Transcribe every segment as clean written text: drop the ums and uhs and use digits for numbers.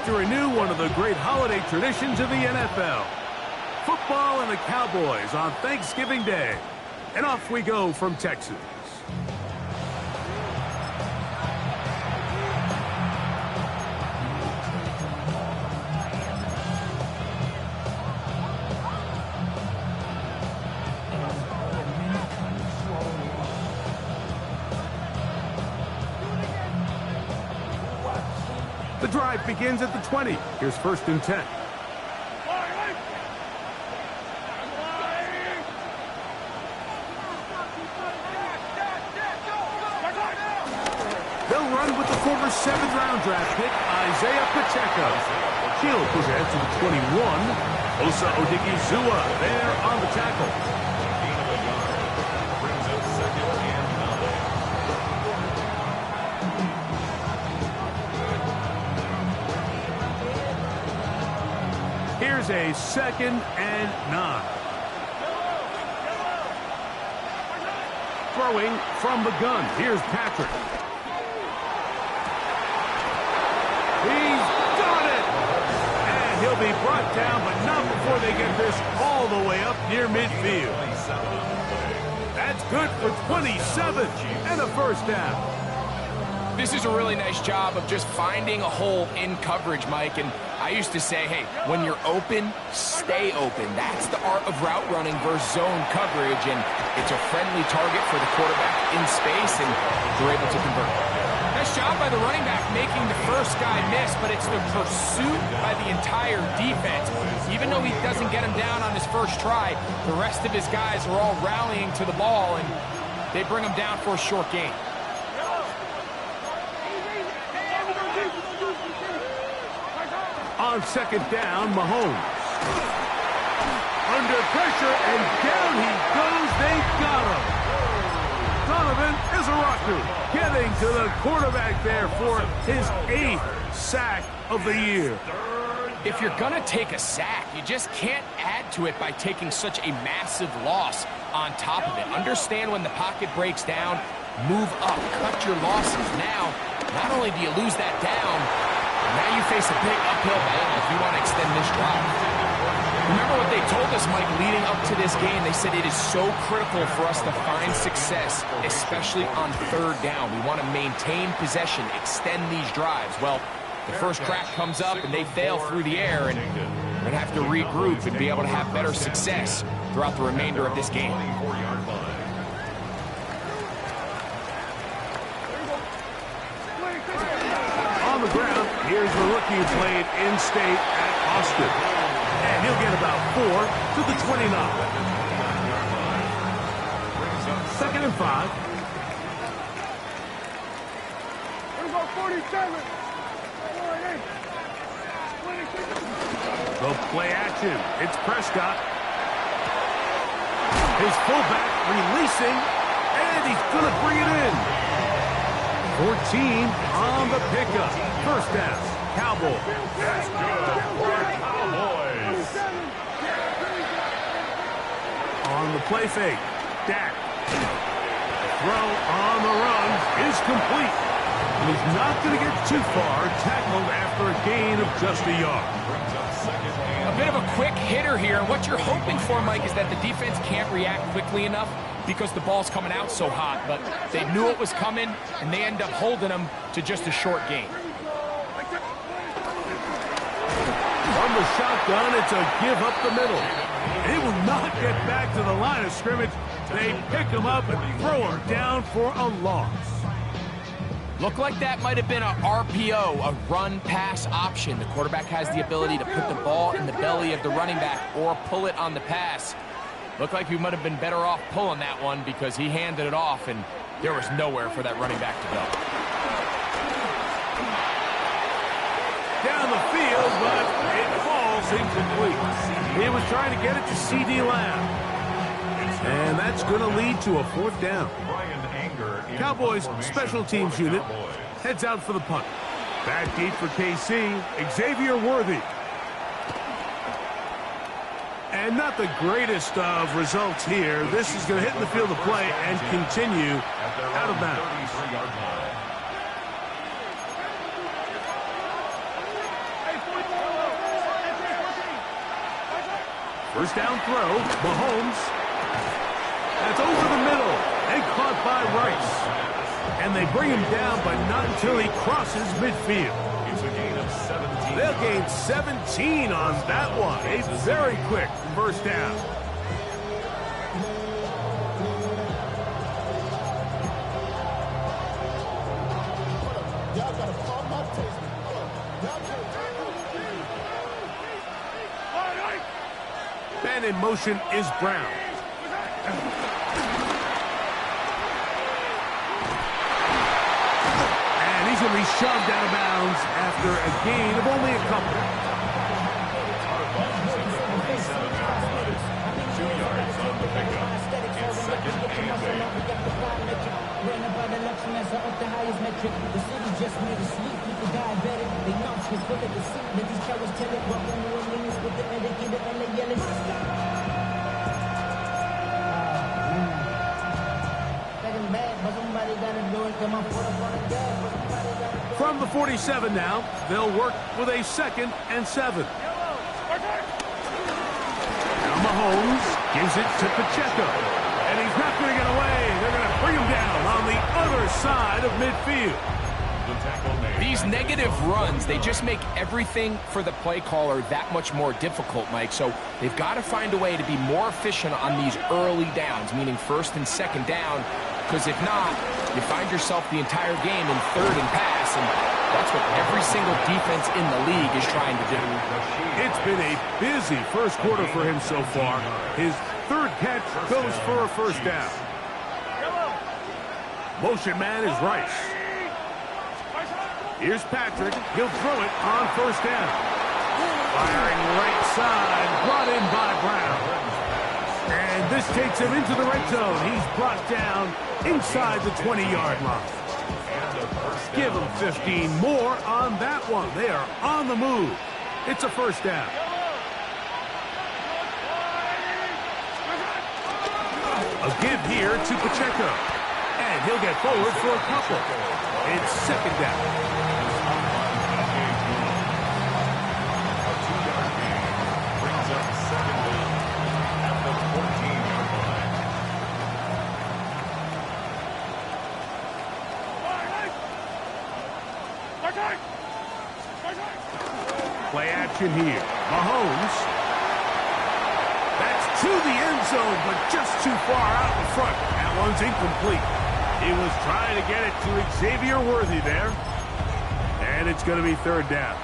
to renew one of the great holiday traditions of the NFL. Football and the Cowboys on Thanksgiving Day. And off we go from Texas. The drive begins at the 20. Here's 1st and 10. They'll run with the former 7th-round draft pick, Isaiah Pacheco. He'll push ahead to the 21. Osa Odigizua there on the tackle. Here's a 2nd and 9. Throwing from the gun. Here's Patrick. He's done it! And he'll be brought down, but not before they get this all the way up near midfield. That's good for 27 and a 1st down. This is a really nice job of just finding a hole in coverage, Mike. And I used to say, hey, when you're open, stay open. That's the art of route running versus zone coverage. And it's a friendly target for the quarterback in space, and they're able to convert. Nice job by the running back making the first guy miss, but it's the pursuit by the entire defense. Even though he doesn't get him down on his first try, the rest of his guys are all rallying to the ball, and they bring him down for a short gain. On 2nd down, Mahomes. Under pressure, and down he goes. They got him. Donovan Izaraku getting to the quarterback there for his 8th sack of the year. If you're going to take a sack, you just can't add to it by taking such a massive loss on top of it. Understand when the pocket breaks down, move up, cut your losses. Now, not only do you lose that down, now you face a big uphill battle if you want to extend this drive. Remember what they told us, Mike, leading up to this game. They said it is so critical for us to find success, especially on 3rd down. We want to maintain possession, extend these drives. Well, the first crack comes up and they fail through the air, and we're going to have to regroup and be able to have better success throughout the remainder of this game. On the ground, here's the rookie who played in-state at Austin. And he'll get about 4 to the 29. 2nd and 5. Here's our 47. The play action. It's Prescott. His fullback releasing, and he's going to bring it in. 14 on the pickup. 1st down, Cowboys. On the play fake, Dak. Throw on the run is complete. And he's not going to get too far, tackled after a gain of just a yard. A bit of a quick hitter here. What you're hoping for, Mike, is that the defense can't react quickly enough because the ball's coming out so hot. But they knew it was coming, and they end up holding them to just a short gain. From the shotgun, it's a give up the middle. He will not get back to the line of scrimmage. They pick him up and throw him down for a loss. Looked like that might have been a RPO, a run-pass option. The quarterback has the ability to put the ball in the belly of the running back or pull it on the pass. Looked like he might have been better off pulling that one because he handed it off, and there was nowhere for that running back to go. Down the field, but it falls incomplete. He was trying to get it to C.D. Lamb. And that's going to lead to a 4th down. Cowboys special teams unit heads out for the punt. Back deep for KC, Xavier Worthy. And not the greatest of results here. This is going to hit in the field of play and continue out of bounds. First down throw, Mahomes. That's over the middle and caught by Rice. And they bring him down, but not until he crosses midfield. It's a gain of 17. They'll gain 17 on that one. A very quick first down. Man in motion is Brown. And he's going to be shoved out of bounds after a gain of only a couple. 2 yards on the pickup. It's second and goal. From the 47 now, they'll work with a 2nd and 7. Now Mahomes gives it to Pacheco. And he's not going to get away. They're going to bring him down on the other side of midfield. These negative runs, they just make everything for the play caller that much more difficult, Mike. So they've got to find a way to be more efficient on these early downs, meaning 1st and 2nd down. Because if not, you find yourself the entire game in 3rd and pass, and that's what every single defense in the league is trying to do. It's been a busy first quarter for him so far. His 3rd catch goes for a first down. Motion man is Rice. Here's Patrick. He'll throw it on first down. Firing right side, brought in by Brown. And this takes him into the red zone. He's brought down inside the 20-yard line. Give him 15 more on that one. They are on the move. It's a first down. A give here to Pacheco. And he'll get forward for a couple. It's 2nd down. A 2-yard gain brings up 2nd down at the 14-yard line. Play action here. Mahomes. That's to the end zone, but just too far out in front. That one's incomplete. He was trying to get it to Xavier Worthy there. And it's going to be 3rd down.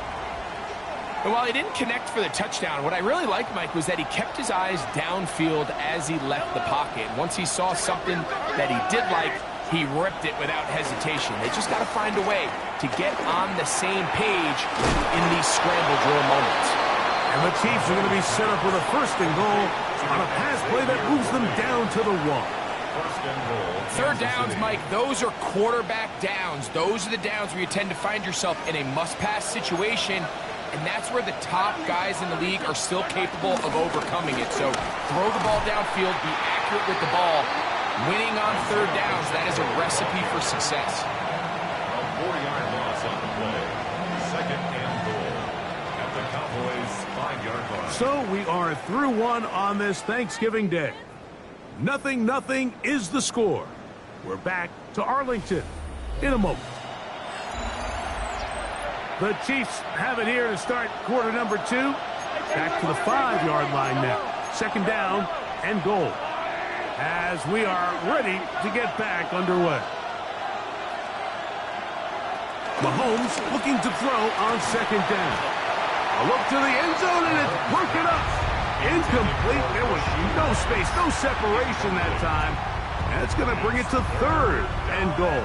And while he didn't connect for the touchdown, what I really liked, Mike, was that he kept his eyes downfield as he left the pocket. Once he saw something that he did like, he ripped it without hesitation. They just got to find a way to get on the same page in these scramble drill moments. And the Chiefs are going to be set up with a 1st and goal on a pass play that moves them down to the 1. 3rd downs, Mike, those are quarterback downs. Those are the downs where you tend to find yourself in a must-pass situation, and that's where the top guys in the league are still capable of overcoming it. So throw the ball downfield, be accurate with the ball. Winning on 3rd downs, that is a recipe for success. A 4-yard loss on the play. 2nd and goal at the Cowboys' 5-yard line. So we are through one on this Thanksgiving Day. 0-0 is the score. We're back to Arlington in a moment. The Chiefs have it here to start quarter number 2. Back to the 5-yard line now. 2nd down and goal. As we are ready to get back underway. Mahomes looking to throw on 2nd down. A look to the end zone, and it's broken up. Incomplete. There was no space, no separation that time. That's going to bring it to 3rd and goal.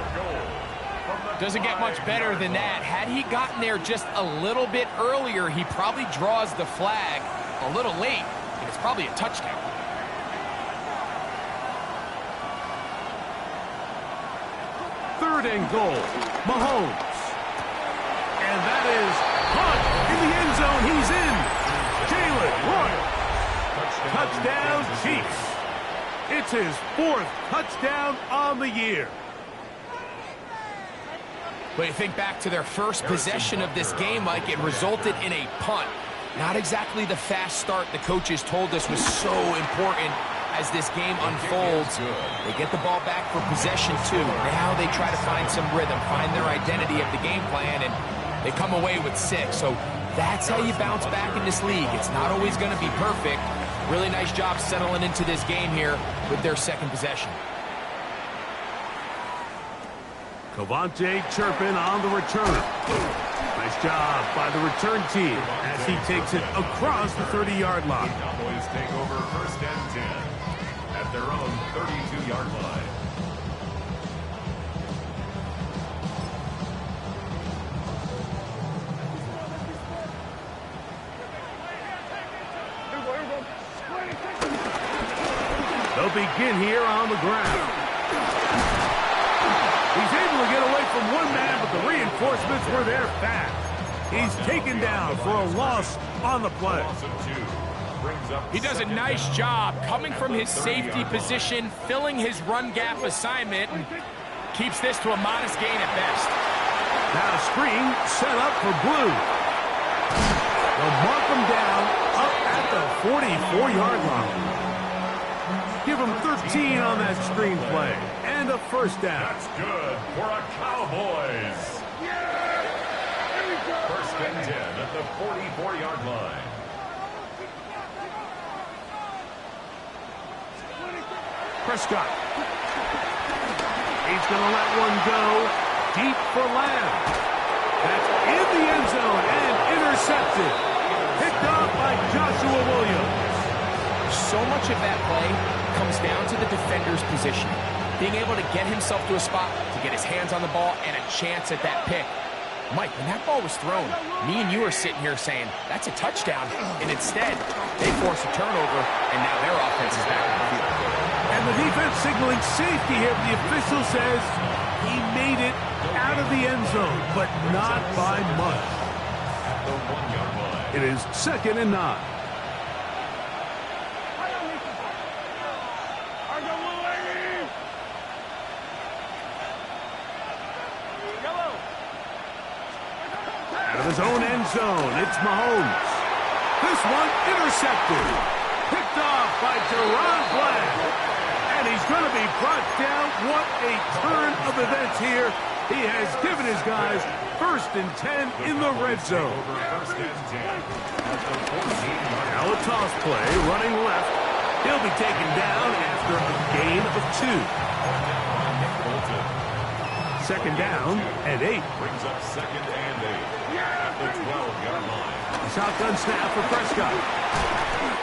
Doesn't get much better than that. Had he gotten there just a little bit earlier, he probably draws the flag a little late, and it's probably a touchdown. Third and goal. Mahomes. And that is caught in the end zone. He's in. Jalen Royal. Touchdown, Chiefs. It's his 4th touchdown on the year. But you think back to their first possession of this game, Mike, it resulted in a punt. Not exactly the fast start the coaches told us was so important as this game unfolds. They get the ball back for possession 2. Now they try to find some rhythm, find their identity of the game plan, and they come away with 6. So that's how you bounce back in this league. It's not always going to be perfect. Really nice job settling into this game here with their second possession. Cavante Turpin on the return. Nice job by the return team as he takes it across the 30-yard line. Cowboys take over 1st and 10 at their own 32-yard line. They'll begin here on the ground. He's able to get away from one man, but the reinforcements were there fast. He's taken down for a loss on the play. He does a nice job coming from his safety position, filling his run gap assignment, and keeps this to a modest gain at best. Now screen set up for Blue. They'll mark him down up at the 44-yard line. Give him 13 on that screen play. And a first down. That's good for a Cowboys. 1st and 10 at the 44-yard line. Prescott. He's going to let one go deep for Lamb. That's in the end zone and intercepted. Picked off by Joshua Williams. So much of that play comes down to the defender's position. Being able to get himself to a spot to get his hands on the ball and a chance at that pick. Mike, when that ball was thrown, me and you are sitting here saying, that's a touchdown. And instead, they force a turnover, and now their offense is back on the field. And the defense signaling safety here. The official says he made it out of the end zone, but not by much. At the 1-yard line. It is 2nd and 9. His own end zone. It's Mahomes. This one intercepted. Picked off by Deron Bland. And he's going to be brought down. What a turn of events here. He has given his guys 1st and 10 in the red zone. Now a toss play running left. He'll be taken down after a gain of 2. 2nd down and 8. Brings up 2nd and 8. The 12-yard line. Shotgun snap for Prescott.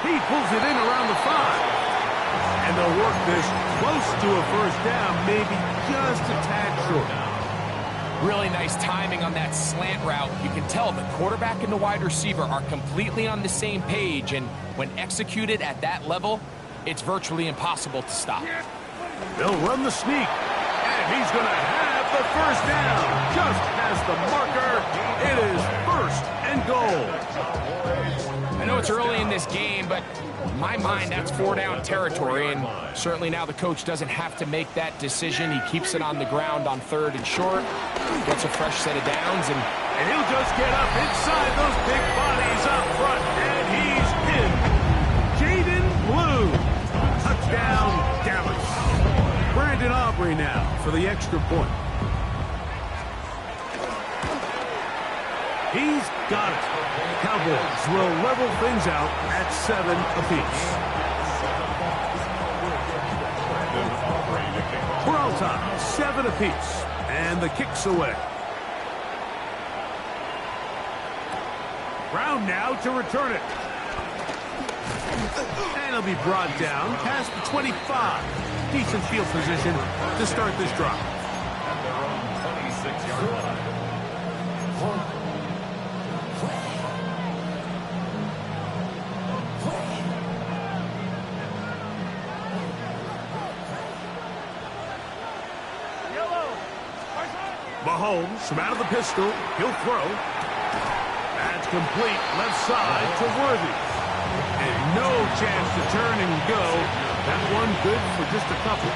He pulls it in around the 5. And they'll work this close to a first down, maybe just a tad short. Really nice timing on that slant route. You can tell the quarterback and the wide receiver are completely on the same page, and when executed at that level, it's virtually impossible to stop. They'll run the sneak, and he's going to have the first down. Just as the marker, it is 1st and goal. I know it's early in this game, but in my mind, that's 4-down territory, and certainly now the coach doesn't have to make that decision. He keeps it on the ground on 3rd and short, gets a fresh set of downs, and he'll just get up inside those big bodies up front, and he's in. Jaden Blue, touchdown, Dallas. Brandon Aubrey now for the extra point. He's got it. Cowboys will level things out at 7 apiece. We're all tied, 7 apiece, and the kick's away. Brown now to return it. And he'll be brought down past the 25. Decent field position to start this drive. At their own 26-yard line. Mahomes from out of the pistol. He'll throw. That's complete. Left side to Worthy. And no chance to turn and go. That one good for just a couple.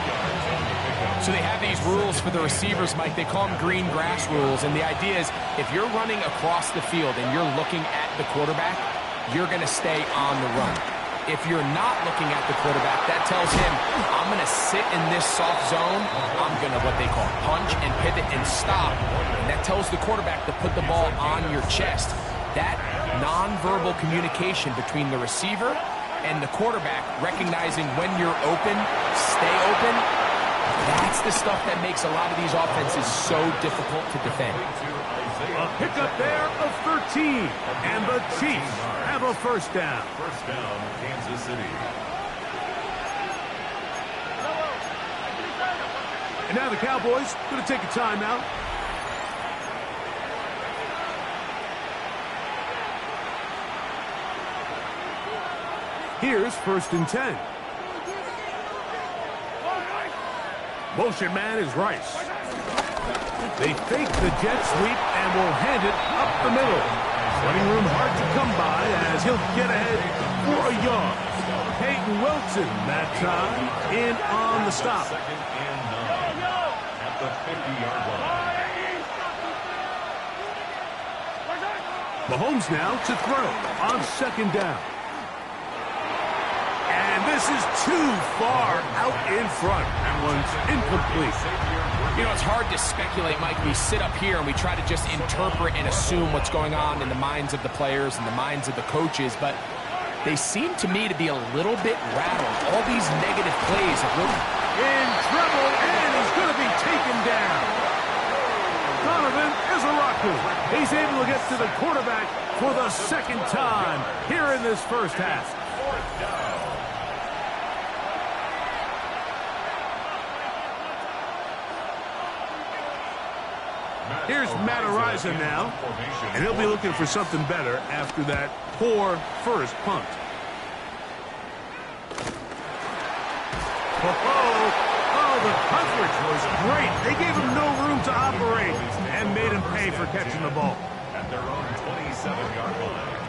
so they have these rules for the receivers, Mike. They call them green grass rules, and the idea is if you're running across the field and you're looking at the quarterback, you're going to stay on the run. If you're not looking at the quarterback, that tells him, I'm going to sit in this soft zone. I'm going to, what they call, punch and pivot and stop. And that tells the quarterback to put the ball on your chest. That nonverbal communication between the receiver and the quarterback, recognizing when you're open, stay open, that's the stuff that makes a lot of these offenses so difficult to defend. A pickup there of 13, and the Chiefs have a first down. First down, Kansas City. And now the Cowboys going to take a timeout. Here's 1st and 10. Motion man is Rice. They fake the jet sweep and will hand it up the middle. Running room hard to come by as he'll get ahead for a yard. Peyton Wilson that time in on the stop. Second and 9 at the 50-yard line. Mahomes now to throw on 2nd down. And this is too far out in front. That one's incomplete. You know, it's hard to speculate, Mike. We sit up here and we try to just interpret and assume what's going on in the minds of the players and the minds of the coaches, but they seem to me to be a little bit rattled. All these negative plays have really... In trouble, and he's going to be taken down. Donovan Izaraku. He's able to get to the quarterback for the 2nd time here in this first half. Here's Matt Araiza now, and he'll be looking for something better after that poor first punt. Oh, the coverage was great. They gave him no room to operate and made him pay for catching the ball. At their own 27-yard line.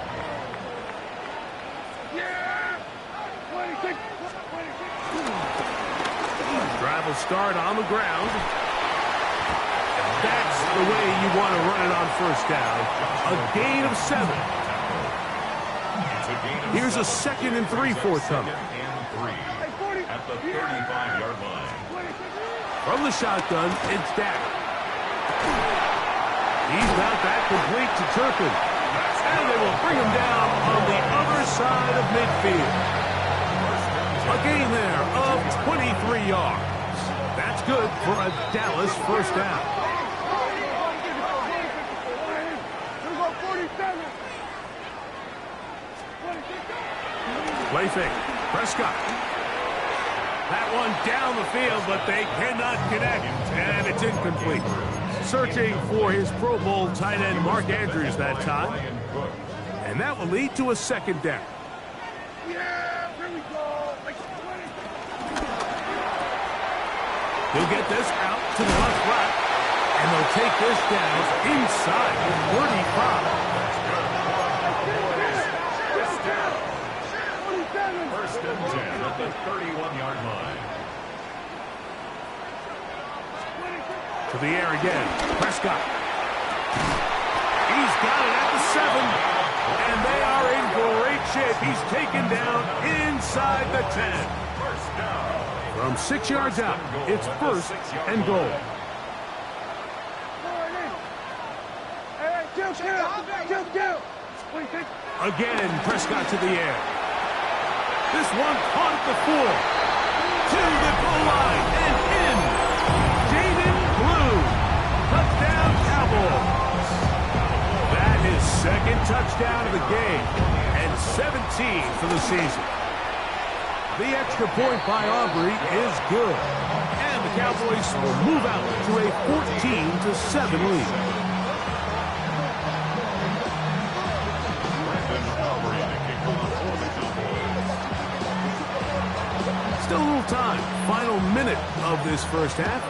Drive will start on the ground. That's the way you want to run it on 1st down. A gain of 7. Here's a 2nd and 3 forthcoming. At the 35-yard line. From the shotgun, it's Dak. He's got that complete to Turpin. And they will bring him down on the other side of midfield. A gain there of 23 yards. That's good for a Dallas first down. Play fake. Prescott. That one down the field, but they cannot connect, and it's incomplete. Searching for his Pro Bowl tight end Mark Andrews that time, and that will lead to a 2nd down. He'll get this out to the left flat, and they'll take this down inside the 35. First and 10 at the 31-yard line. To the air again. Prescott. He's got it at the 7. And they are in great shape. He's taken down inside the 10. From 6 yards out, it's 1st and goal. Again, Prescott to the air. This one caught at the 4. To the goal line and in. Jaden Blue. Touchdown Cowboys. That is 2nd touchdown of the game and 17 for the season. The extra point by Aubrey is good. And the Cowboys will move out to a 14-7 lead. Still a little time. Final minute of this first half.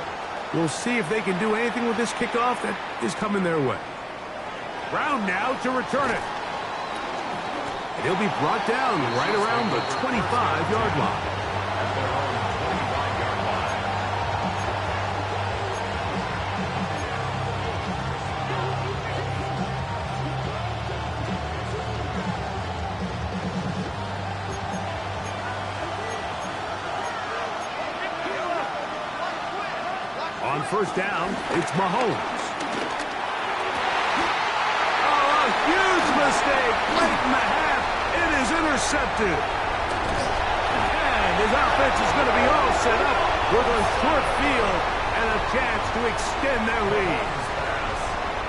We'll see if they can do anything with this kickoff that is coming their way. Brown now to return it. And he'll be brought down right around the 25-yard line. first down, it's Mahomes. Oh, a huge mistake late in the half. It is intercepted. And his offense is going to be all set up with a short field and a chance to extend their lead.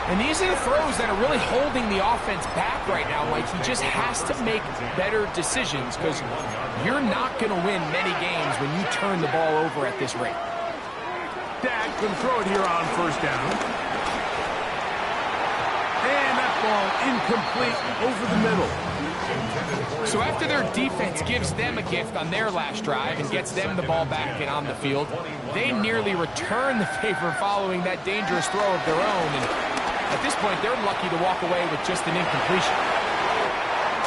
And these are the throws that are really holding the offense back right now, Mike. He just has to make better decisions because you're not going to win many games when you turn the ball over at this rate. Dak can throw it here on first down. And that ball incomplete over the middle. So after their defense gives them a gift on their last drive and gets them the ball back and on the field, they nearly return the favor following that dangerous throw of their own. And at this point, they're lucky to walk away with just an incompletion.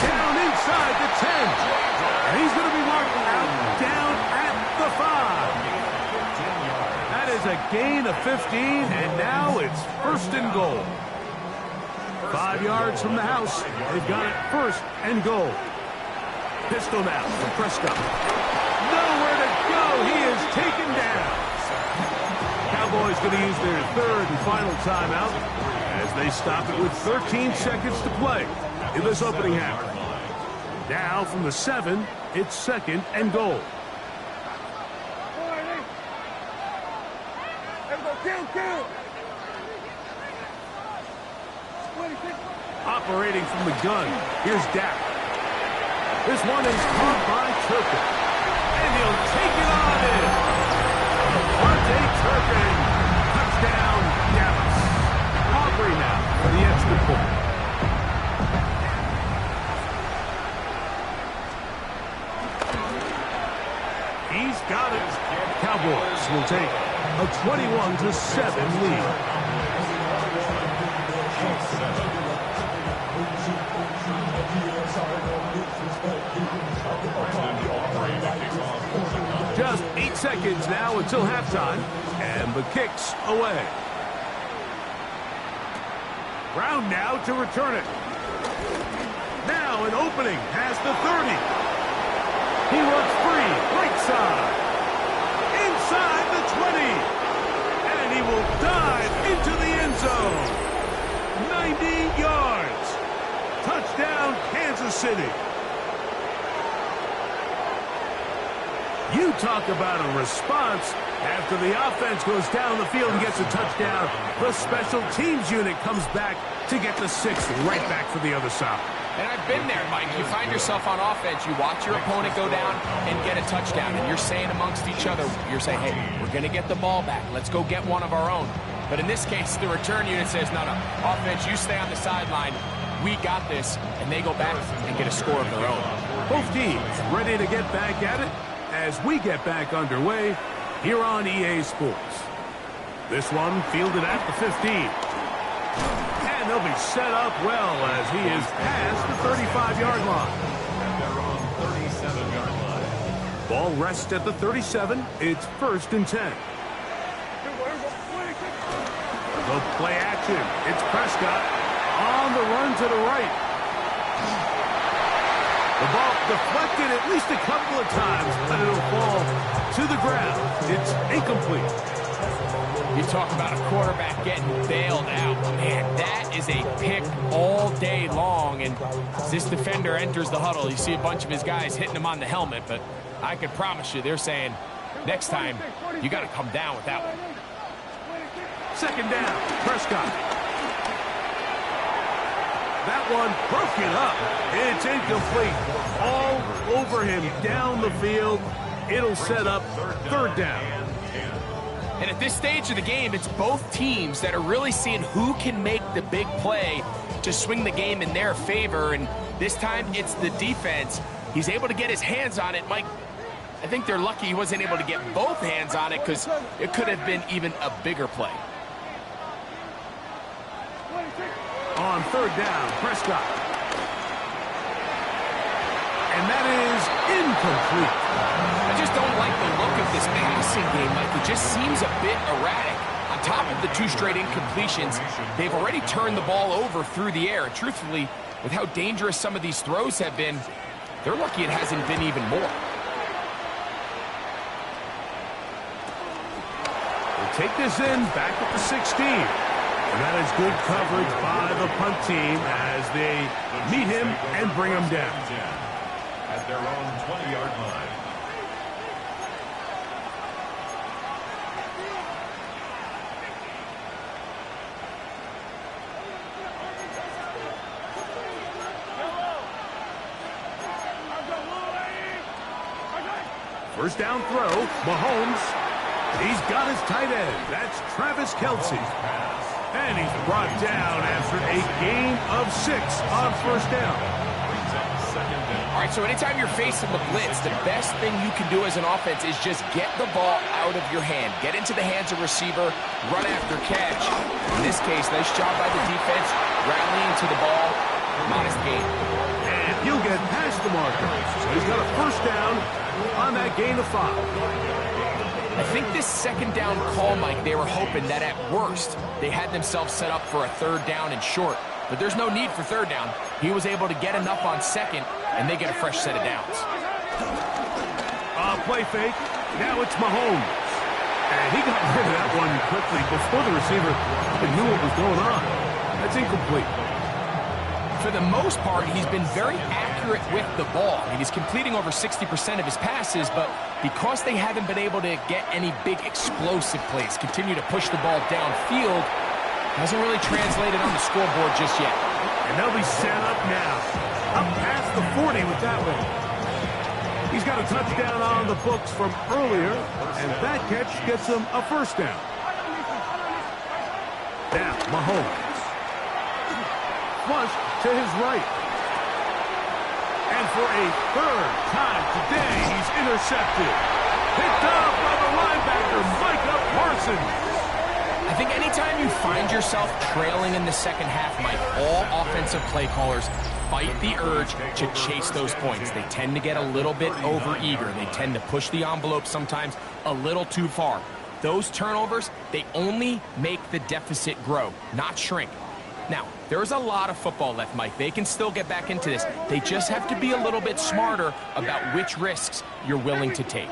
Down inside the 10. And he's going to be marked out down at the 5. That is a gain of 15, and now it's first and goal. 5 yards from the house. They've got it first and goal. Pistol now for Prescott. Nowhere to go. He is taken down. Cowboys going to use their third and final timeout as they stop it with 13 seconds to play in this opening half. Now from the 7, it's second and goal. Operating from the gun, here's Dak. This one is caught by Turpin. And he'll take it on in. Devontae Turpin. Touchdown, Dallas. Aubrey now for the extra point. He's got it. Cowboys will take a 21-7 lead. Just 8 seconds now until halftime, and the kick's away. Brown now to return it. Now an opening past the 30. He works free, right side. Inside the 20. And he will dive into the end zone. 90 yards. Touchdown, Kansas City. You talk about a response. After the offense goes down the field and gets a touchdown, the special teams unit comes back to get the 6th right back for the other side. And I've been there, Mike. You find yourself on offense, you watch your opponent go down and get a touchdown, and you're saying amongst each other, you're saying, hey, we're going to get the ball back. Let's go get one of our own. But in this case, the return unit says, no, offense, you stay on the sideline. We got this, and they go back and get a score of their own. Both teams ready to get back at it as we get back underway here on EA Sports. This one fielded at the 15. And they'll be set up well as he is past the 35-yard line. And they're on 37-yard line. Ball rests at the 37. It's first and 10. The play action. It's Prescott on the run to the right. The ball deflected at least a couple of times, but it'll fall to the ground. It's incomplete. You talk about a quarterback getting bailed out. Man, that is a pick all day long. And as this defender enters the huddle, you see a bunch of his guys hitting him on the helmet. But I can promise you, they're saying, next time, you got to come down with that one. Second down, Prescott. That one broken up. It's incomplete. All over him down the field. It'll set up third down. And at this stage of the game, it's both teams that are really seeing who can make the big play to swing the game in their favor. And this time, it's the defense. He's able to get his hands on it. Mike, I think they're lucky he wasn't able to get both hands on it because it could have been even a bigger play. On third down, Prescott. And that is incomplete. I just don't like the look of this passing game, Mike. It just seems a bit erratic. On top of the 2 straight incompletions, they've already turned the ball over through the air. And truthfully, with how dangerous some of these throws have been, they're lucky it hasn't been even more. The take this in back at the 16. And that is good coverage by the punt team as they meet him and bring him down. At their own 20-yard line. First down throw, Mahomes. He's got his tight end. That's Travis Kelce. And he's brought down after a gain of 6 on first down. All right, so anytime you're facing the blitz, the best thing you can do as an offense is just get the ball out of your hand. Get into the hands of receiver, run after catch. In this case, nice job by the defense, rallying to the ball, modest gain. And he'll get past the marker. So he's got a first down on that gain of 5. I think this second down call, Mike, they were hoping that at worst they had themselves set up for a third down and short. But there's no need for third down. He was able to get enough on second, and they get a fresh set of downs. Play fake. Now it's Mahomes. And he got rid of that one quickly before the receiver even knew what was going on. That's incomplete. For the most part, he's been very accurate with the ball. I mean, he's completing over 60% of his passes, but because they haven't been able to get any big explosive plays, continue to push the ball downfield, hasn't really translated on the scoreboard just yet. And they'll be set up now. Up past the 40 with that one. He's got a touchdown on the books from earlier, and that catch gets him a first down. Now, Mahomes. Flush to his right. And for a third time today, he's intercepted. Picked up by the linebacker, Micah Parsons. I think anytime you find yourself trailing in the second half, Mike, all offensive play callers fight the urge to chase those points. They tend to get a little bit over-eager. They tend to push the envelope sometimes a little too far. Those turnovers, they only make the deficit grow, not shrink. Now, there's a lot of football left, Mike. They can still get back into this. They just have to be a little bit smarter about which risks you're willing to take.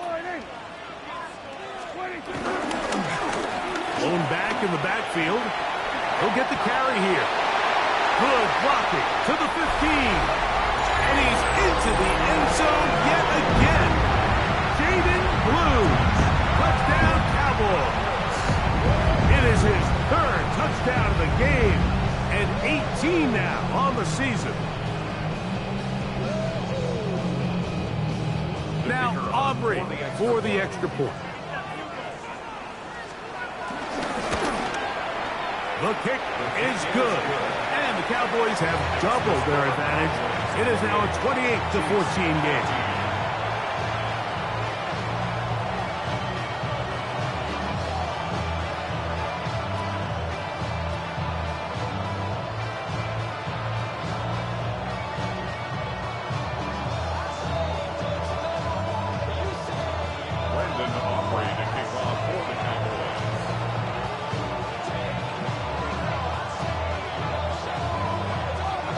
Blown back in the backfield. He'll get the carry here. Good blocking to the 15. And he's into the end zone yet again. Jaden Blues. Touchdown Cowboys. It is his third touchdown of the game. And 18 now on the season. Now Aubrey for the extra point. The kick is good. And the Cowboys have doubled their advantage. It is now a 28-14 game.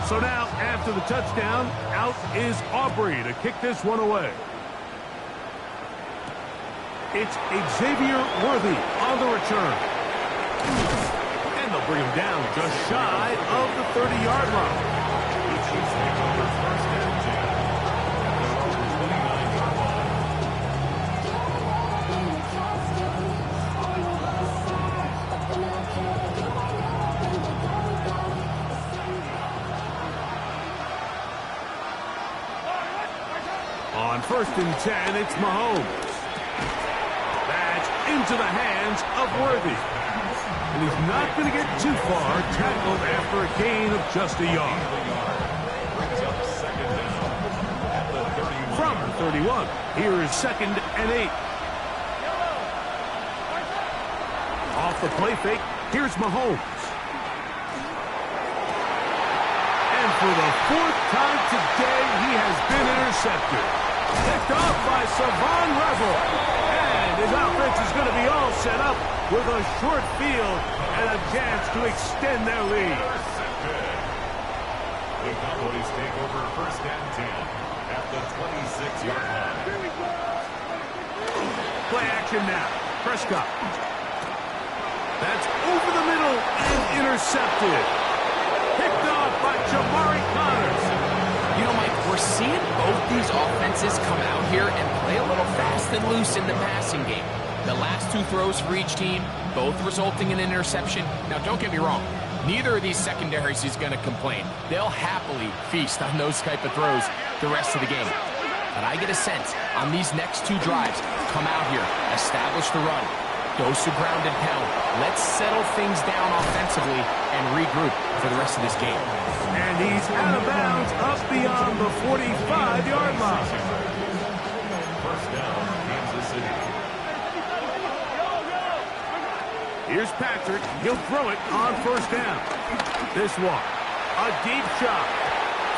So now, after the touchdown, out is Aubrey to kick this one away. It's Xavier Worthy on the return. And they'll bring him down just shy of the 30-yard line. On 1st and 10, it's Mahomes. That's into the hands of Worthy. And he's not going to get too far, tackled after a gain of just a yard. From the 31, here is 2nd and 8. Off the play fake, here's Mahomes. And for the 4th time today, he has been intercepted. Picked off by Savon Revel. And his offense is going to be all set up with a short field and a chance to extend their lead. The Cowboys take over 1st and 10 at the 26-yard line. Play action now. Prescott. That's over the middle and intercepted. Picked off by Jamari Connors. You know, Mike, we're seeing both these offenses come out here and play a little fast and loose in the passing game. The last two throws for each team, both resulting in an interception. Now, don't get me wrong. Neither of these secondaries is going to complain. They'll happily feast on those type of throws the rest of the game. But I get a sense on these next two drives, come out here, establish the run, dose of ground and pound. Let's settle things down offensively and regroup for the rest of this game. And he's out of bounds up beyond the 45-yard line. First down, Kansas City. Here's Patrick. He'll throw it on first down. This one, a deep shot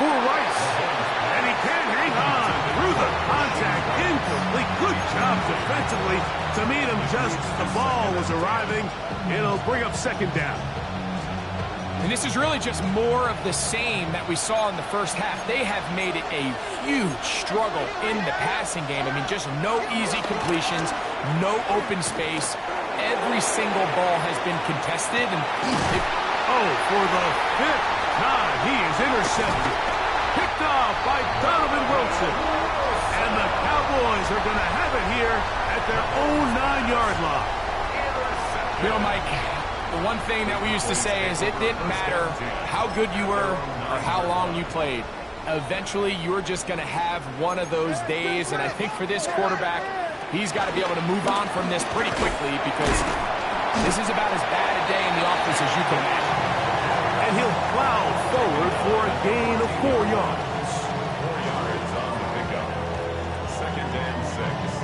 for Rice. And he can hang on through the contact. Incomplete. Good job defensively to meet him just as the ball was arriving. It'll bring up second down. And this is really just more of the same that we saw in the first half. They have made it a huge struggle in the passing game. I mean, just no easy completions, no open space. Every single ball has been contested. And for the fifth time, he is intercepted. Picked off by Donovan Wilson. And the Cowboys are going to have it here at their own 9-yard line. You know, Mike, the one thing that we used to say is it didn't matter how good you were or how long you played. Eventually, you're just going to have one of those days. And I think for this quarterback, he's got to be able to move on from this pretty quickly because this is about as bad a day in the office as you can imagine. And he'll plow forward for a gain of 4 yards. 4 yards on the pickup. Second and 6.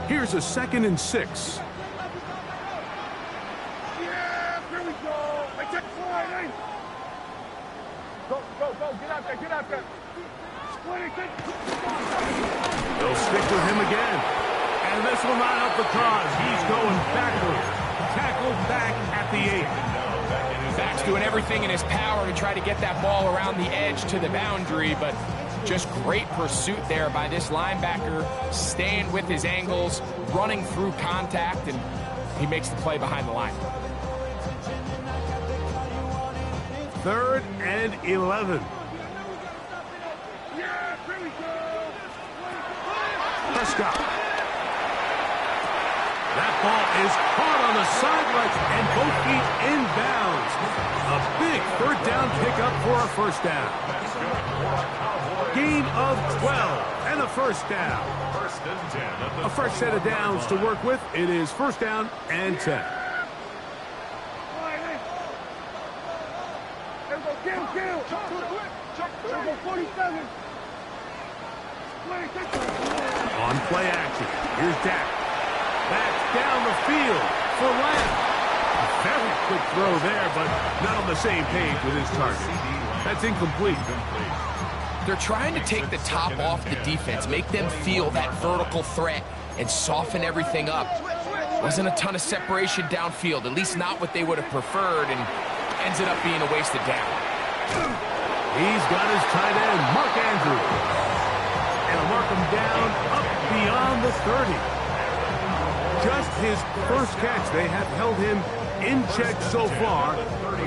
Here's a 2nd and 6. Yeah, here we go. I check fly, eh? Go, get out there. Split it. They'll stick with him again. And this will not help the cause. He's going backwards. Tackled back at the 8. Back's doing everything in his power to try to get that ball around the edge to the boundary, but just great pursuit there by this linebacker, staying with his angles, running through contact, and he makes the play behind the line. 3rd and 11. Yeah, here we go. Prescott. That ball is caught on the sidelines and both feet inbounds. A big 3rd down pickup for a first down. Gain of 12 and a first down. First and 10. A fresh set of downs to work with. It is first down and 10. Kill. There go 47. On play action. Here's Dak. Back down the field for Lamb. A very quick throw there, but not on the same page with his target. That's incomplete. They're trying to take the top off the defense, make them feel that vertical threat, and soften everything up. Wasn't a ton of separation downfield, at least not what they would have preferred, and ends up being a wasted down. He's got his tight end, Mark Andrews. And he'll mark him down up beyond the 30. Just his first catch. They have held him in check so far.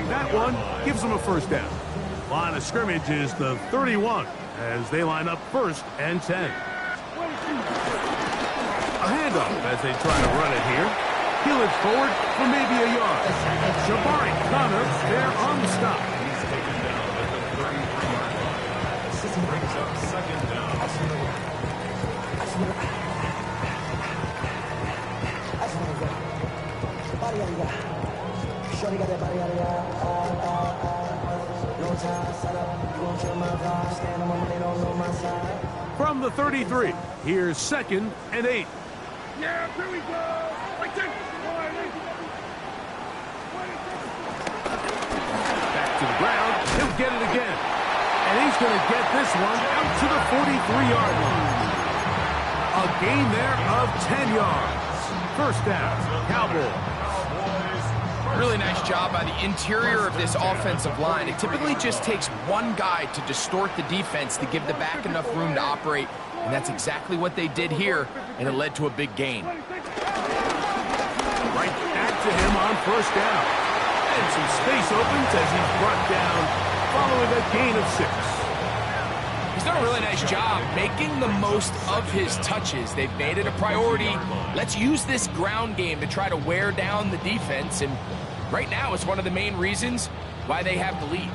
That one gives him a first down. Line of scrimmage is the 31 as they line up 1st and 10. A handoff as they try to run it here. Peel it forward for maybe a yard. Jamari Connors there on the stop. He's taken down at the 33-yard line. This brings up second down. From the 33, here's 2nd and 8. Yeah, here we go. Back to the ground. He'll get it again. And he's going to get this one out to the 43-yard line. A gain there of 10 yards. First down, Cowboys. Really nice job by the interior of this offensive line. It typically just takes one guy to distort the defense to give the back enough room to operate, and that's exactly what they did here, and it led to a big gain. Right back to him on first down. And some space opens as he's brought down following a gain of 6. He's done a really nice job making the most of his touches. They've made it a priority. Let's use this ground game to try to wear down the defense, and right now it's one of the main reasons why they have the lead.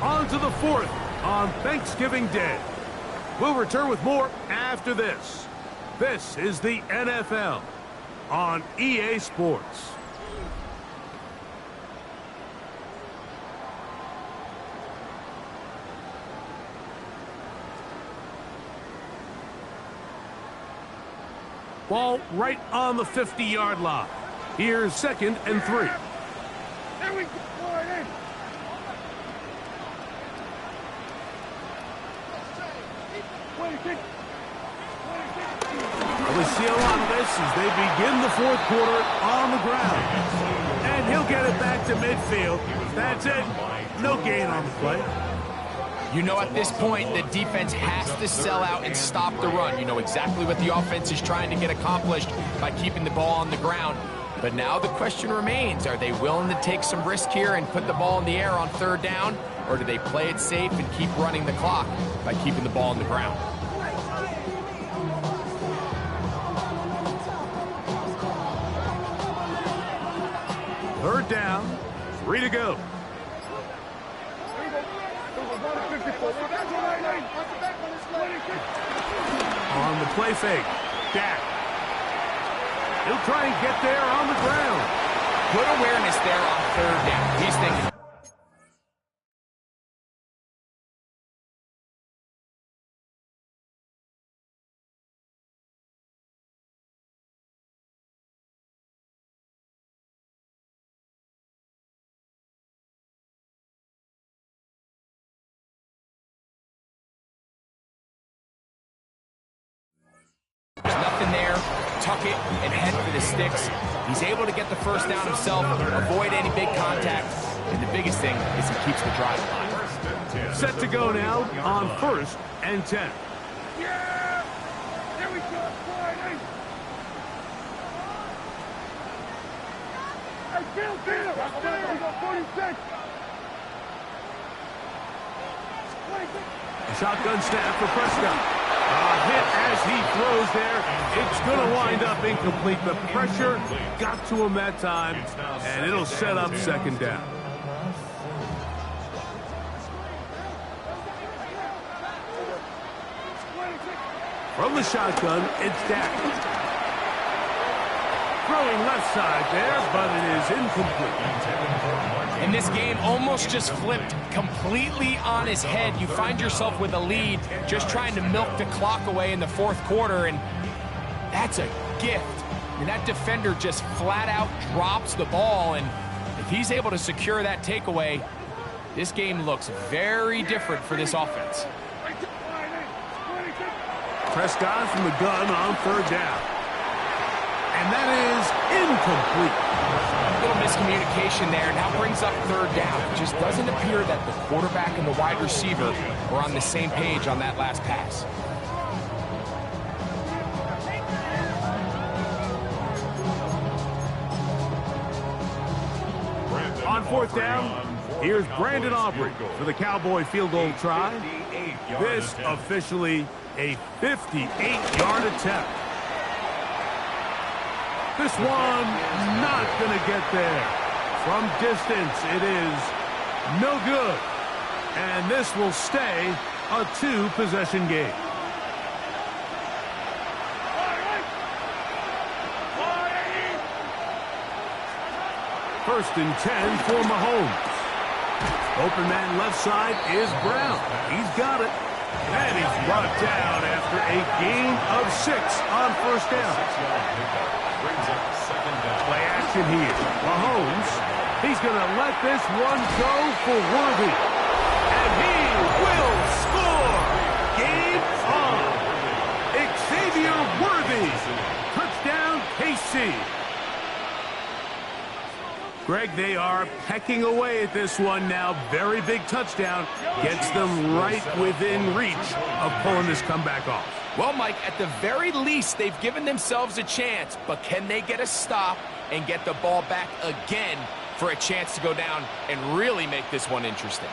On to the 4th on Thanksgiving Day. We'll return with more after this. This is the NFL on EA Sports. Ball right on the 50-yard line. Here's 2nd and 3. There we go. We see a lot of this as they begin the 4th quarter on the ground. And he'll get it back to midfield. That's it. No gain on the play. You know, at this point, the defense has to sell out and stop the run. You know exactly what the offense is trying to get accomplished by keeping the ball on the ground. But now the question remains, are they willing to take some risk here and put the ball in the air on 3rd down? Or do they play it safe and keep running the clock by keeping the ball on the ground? Third down, 3 to go. On the play fake, Dak. He'll try and get there on the ground. Good awareness there on 3rd down. He's thinking. There's nothing there. Tuck it and head for the sticks. He's able to get the first down himself, avoid any big contact, and the biggest thing is he keeps the drive alive. Set to go now on 1st and 10. Yeah! There we go. Hey, Bill! We got 46. A shotgun snap for Prescott. A hit as he throws there. It's going to wind up incomplete. The pressure got to him that time, and it'll set up 2nd down. From the shotgun, it's Dak. Throwing left side there, but it is incomplete. And this game almost just flipped completely on his head. You find yourself with a lead, just trying to milk the clock away in the 4th quarter, and that's a gift. I mean, that defender just flat out drops the ball, and if he's able to secure that takeaway, this game looks very different for this offense. Prescott from the gun on 3rd down. And that is incomplete. A little miscommunication there, and now brings up 3rd down. It just doesn't appear that the quarterback and the wide receiver are on the same page on that last pass. On 4th down, here's Brandon Aubrey for the Cowboy field goal try. This officially a 58-yard attempt. This one not going to get there. From distance, it is no good. And this will stay a 2-possession game. First and 10 for Mahomes. Open man left side is Brown. He's got it. And he's brought down after a gain of 6 on first down. Brings up second down. Play action here. Mahomes, he's going to let this one go for Worthy. And he will score. Game on. Xavier Worthy. Touchdown, KC. Greg, they are pecking away at this one now. Very big touchdown. Gets them right within reach of pulling this comeback off. Well, Mike, at the very least, they've given themselves a chance, but can they get a stop and get the ball back again for a chance to go down and really make this one interesting?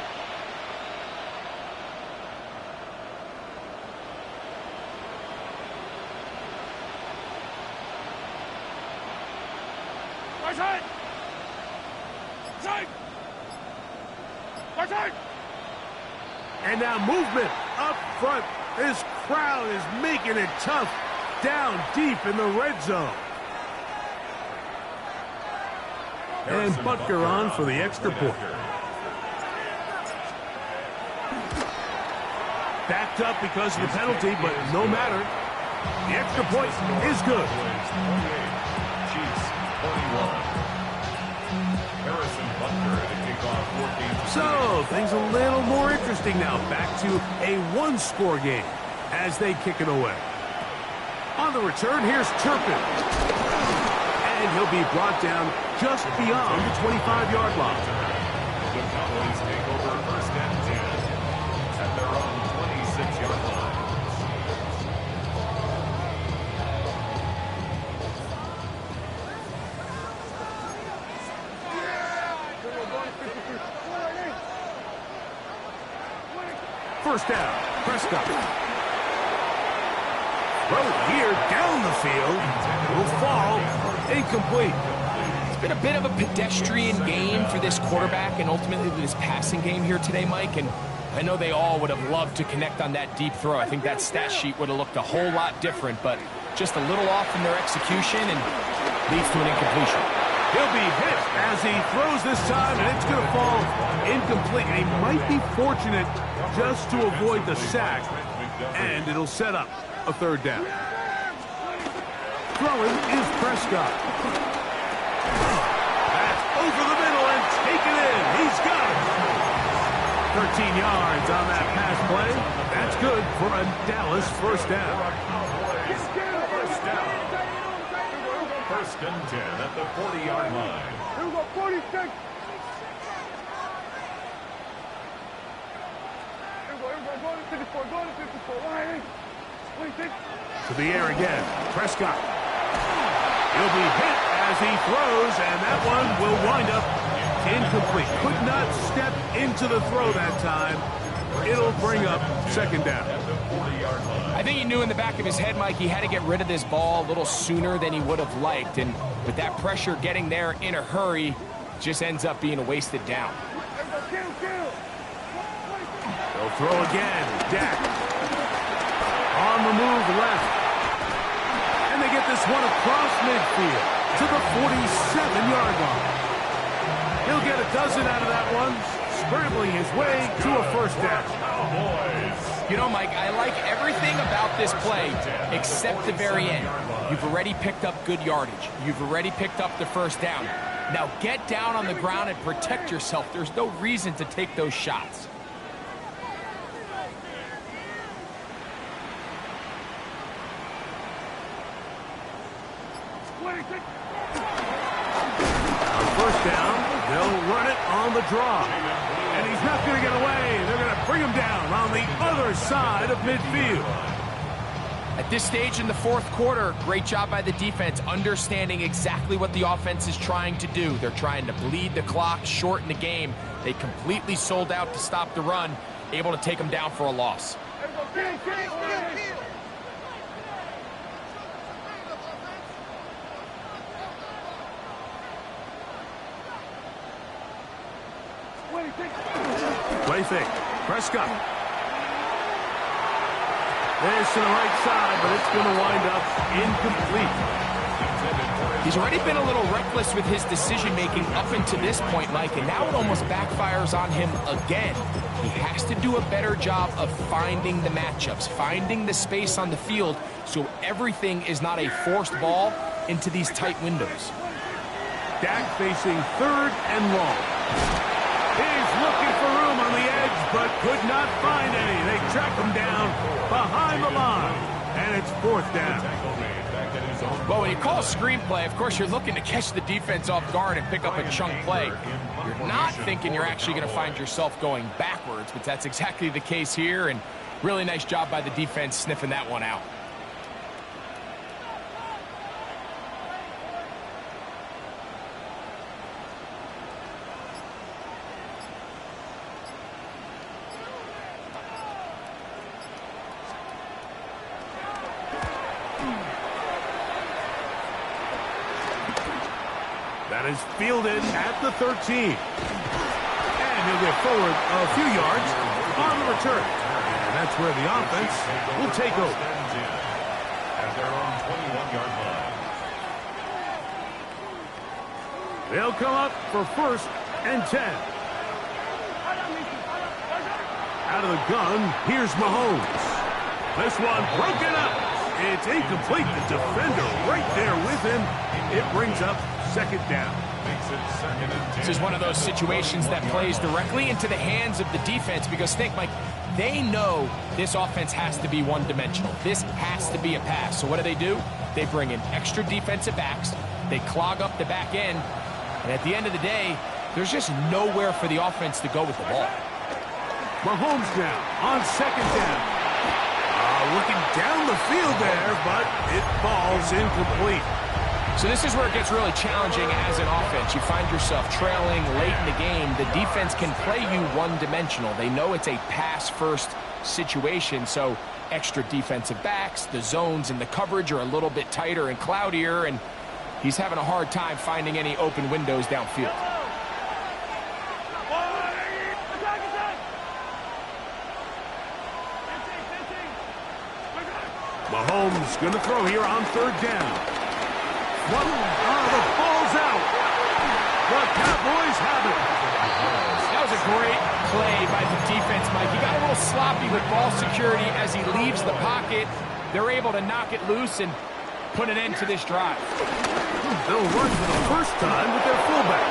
And now movement up front. This crowd is making it tough down deep in the red zone. And Butker on for the extra point. Backed up because of the penalty, but no matter. The extra point is good. Chiefs 41. Harrison Butker to kick off 14. So, things a little more interesting now. Back to a one-score game as they kick it away. On the return, here's Turpin. And he'll be brought down just beyond the 25-yard line. The Cowboys take over first and 10 at their own 26-yard line. First down, Prescott. Throw here down the field. Will fall. Incomplete. It's been a bit of a pedestrian game for this quarterback and ultimately this passing game here today, Mike. And I know they all would have loved to connect on that deep throw. I think that stat sheet would have looked a whole lot different, but just a little off in their execution and leads to an incompletion. He'll be hit as he throws this time, and it's going to fall incomplete. And he might be fortunate just to avoid the sack, and it'll set up a third down. Throwing is Prescott. That's over the middle and taken in. He's got it. 13 yards on that pass play. That's good for a Dallas first down. First and 10 at the 40-yard line. Here we go, 46. Here we go, go to 54, go to 54. Line, 26. To the air again, Prescott. He'll be hit as he throws, and that one will wind up incomplete. Could not step into the throw that time. It'll bring up second down. I think he knew in the back of his head, Mike, he had to get rid of this ball a little sooner than he would have liked. And with that pressure getting there in a hurry, just ends up being a wasted down. They'll throw again. Dak. On the move left. And they get this one across midfield to the 47-yard line. He'll get a dozen out of that one, scrambling his way to a first down. You know, Mike, I like everything about this play except the very end. You've already picked up good yardage. You've already picked up the first down. Now get down on the ground and protect yourself. There's no reason to take those shots. On first down, they'll run it on the draw. And he's not going to get away. They're going to bring him down on the other side of midfield. At this stage in the fourth quarter, great job by the defense, understanding exactly what the offense is trying to do. They're trying to bleed the clock, shorten the game. They completely sold out to stop the run, able to take them down for a loss. Play fake. Prescott. This to the right side, but it's going to wind up incomplete. He's already been a little reckless with his decision-making up until this point, Mike, and now it almost backfires on him again. He has to do a better job of finding the matchups, finding the space on the field so everything is not a forced ball into these tight windows. Dak facing third and long. He's looking for room on the edge, but could not find any. They track him down behind the line, and it's fourth down. Well, when you call a screenplay, of course, you're looking to catch the defense off guard and pick up a chunk play. You're not thinking you're actually going to find yourself going backwards, but that's exactly the case here, and really nice job by the defense sniffing that one out. That is fielded at the 13. And he'll get forward a few yards on the return. And that's where the offense will take over. At their own 21-yard line. They'll come up for first and 10. Out of the gun, here's Mahomes. This one broken up. It's incomplete. The defender right there with him. It brings up second down. This is one of those situations that plays directly into the hands of the defense because think, Mike, they know this offense has to be one-dimensional. This has to be a pass. So what do? They bring in extra defensive backs. They clog up the back end. And at the end of the day, there's just nowhere for the offense to go with the ball. Mahomes now on second down. Looking down the field there, but it falls incomplete. So this is where it gets really challenging as an offense. You find yourself trailing late in the game. The defense can play you one-dimensional. They know it's a pass-first situation, so extra defensive backs, the zones and the coverage are a little bit tighter and cloudier, and he's having a hard time finding any open windows downfield. Mahomes going to throw here on third down. The ball's out. The Cowboys have it. That was a great play by the defense, Mike. He got a little sloppy with ball security as he leaves the pocket. They're able to knock it loose and put an end to this drive. They'll run for the first time with their fullback.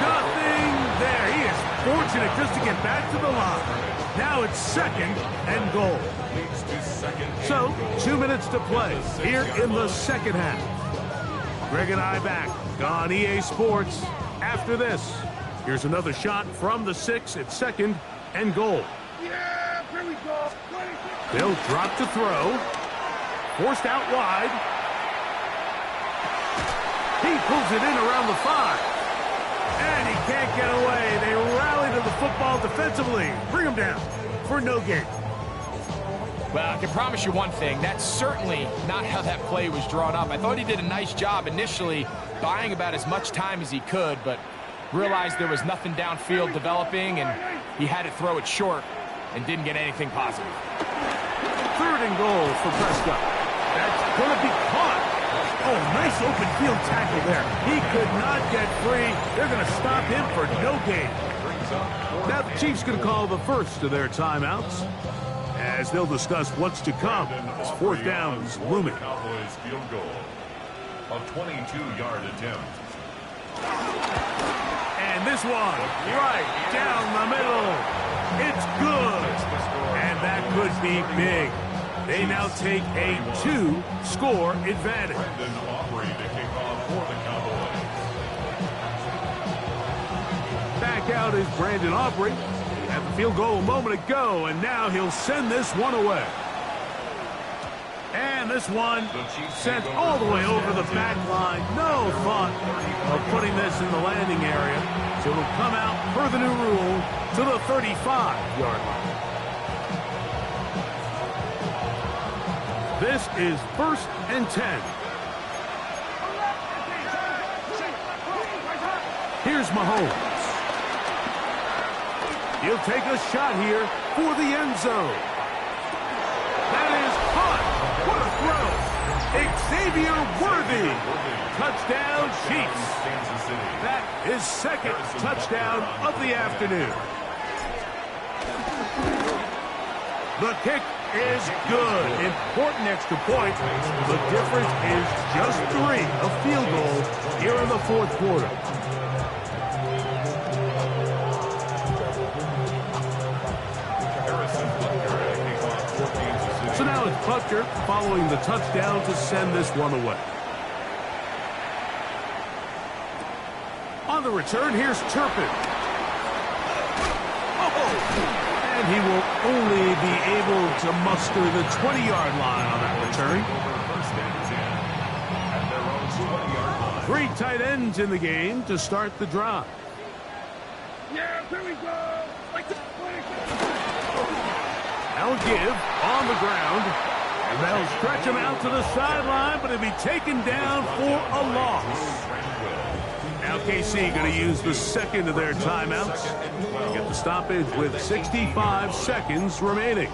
Nothing there. He is fortunate just to get back to the line. Now it's second and goal. So, 2 minutes to play here in the second half. Greg and I back on EA Sports. After this, here's another shot from the 6 at second and goal. Yeah, here we go. They'll drop to throw. Forced out wide. He pulls it in around the 5. And he can't get away. They rally to the football defensively. Bring him down for no gain. Well, I can promise you one thing. That's certainly not how that play was drawn up. I thought he did a nice job initially buying about as much time as he could, but realized there was nothing downfield developing, and he had to throw it short and didn't get anything positive. Third and goal for Prescott. That's going to be caught. Oh, nice open field tackle there. He could not get free. They're going to stop him for no gain. Now the Chiefs going to call the first of their timeouts as they'll discuss what's to come as fourth down is looming. Cowboys field goal. A 22-yard attempt. And this one right down the middle. It's good. And that could be big. They now take a 2-score advantage. Brandon Aubrey to kick off for the Cowboys. Back out is Brandon Aubrey. He had the field goal a moment ago, and now he'll send this one away. And this one sent all the way over the back line. No thought of putting this in the landing area. So it'll come out per the new rule to the 35-yard line. This is first and 10. Here's Mahomes. He'll take a shot here for the end zone. That Xavier Worthy. Touchdown, Chiefs. That is second touchdown of the afternoon. The kick is good. Important extra point. The difference is just 3, a field goal here in the fourth quarter. So now it's Butker following the touchdown to send this one away. On the return, here's Turpin. And he will only be able to muster the 20-yard line on that return. 3 tight ends in the game to start the drive. Yeah, here we go. Like this. Now a give on the ground. And they'll stretch him out to the sideline, but he'll be taken down for a loss. Now KC going to use the second of their timeouts. Get the stoppage with 65 seconds remaining.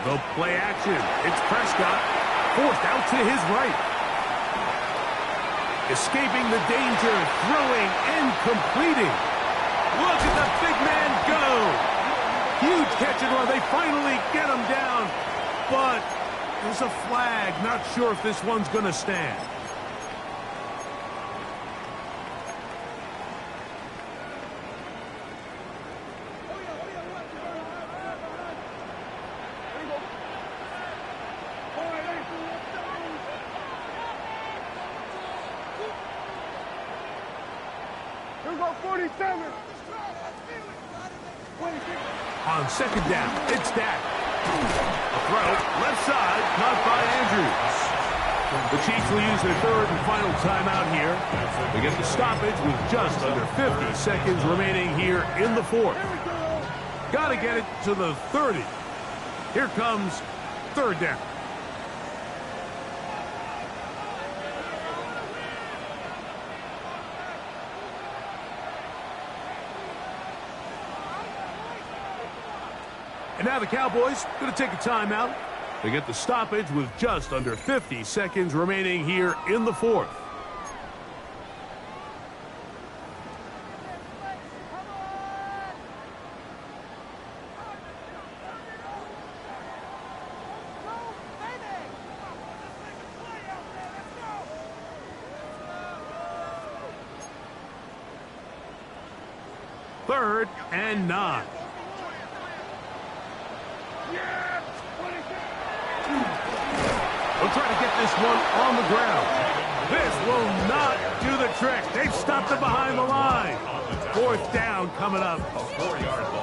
The play action. It's Prescott. Forced out to his right. Escaping the danger, throwing and completing. Look at the big man go. Huge catch and run. They finally get him down. But there's a flag. Not sure if this one's going to stand. Here we go, 47. On second down, it's Dak. A throw, left side, caught by Andrews. The Chiefs will use their third and final timeout here. They get the stoppage with just under 50 seconds remaining here in the fourth. Got to get it to the 30. Here comes third down. And now the Cowboys going to take a timeout. They get the stoppage with just under 50 seconds remaining here in the fourth. Third and 9. We'll try to get this one on the ground. This will not do the trick. They've stopped it behind the line. Fourth down coming up.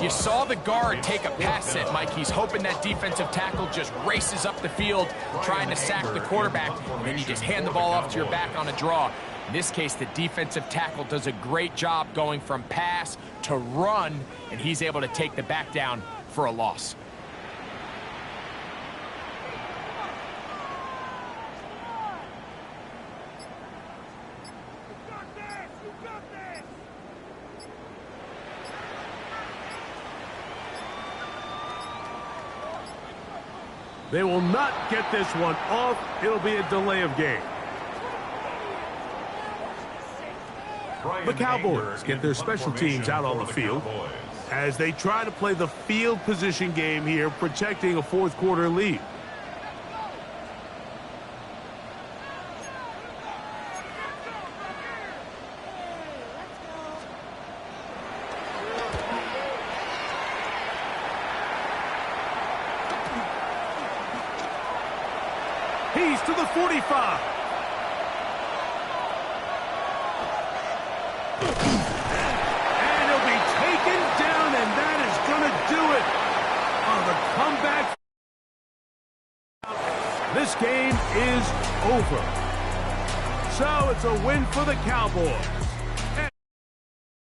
You saw the guard take a pass set, Mike. He's hoping that defensive tackle just races up the field, trying to sack the quarterback, and then you just hand the ball off to your back on a draw. In this case, the defensive tackle does a great job going from pass to run, and he's able to take the back down for a loss. They will not get this one off. It'll be a delay of game. The Cowboys get their special teams out on the field as they try to play the field position game here, protecting a fourth quarter lead. He's to the 45. And he'll be taken down, and that is going to do it. On the comeback. This game is over. So it's a win for the Cowboys.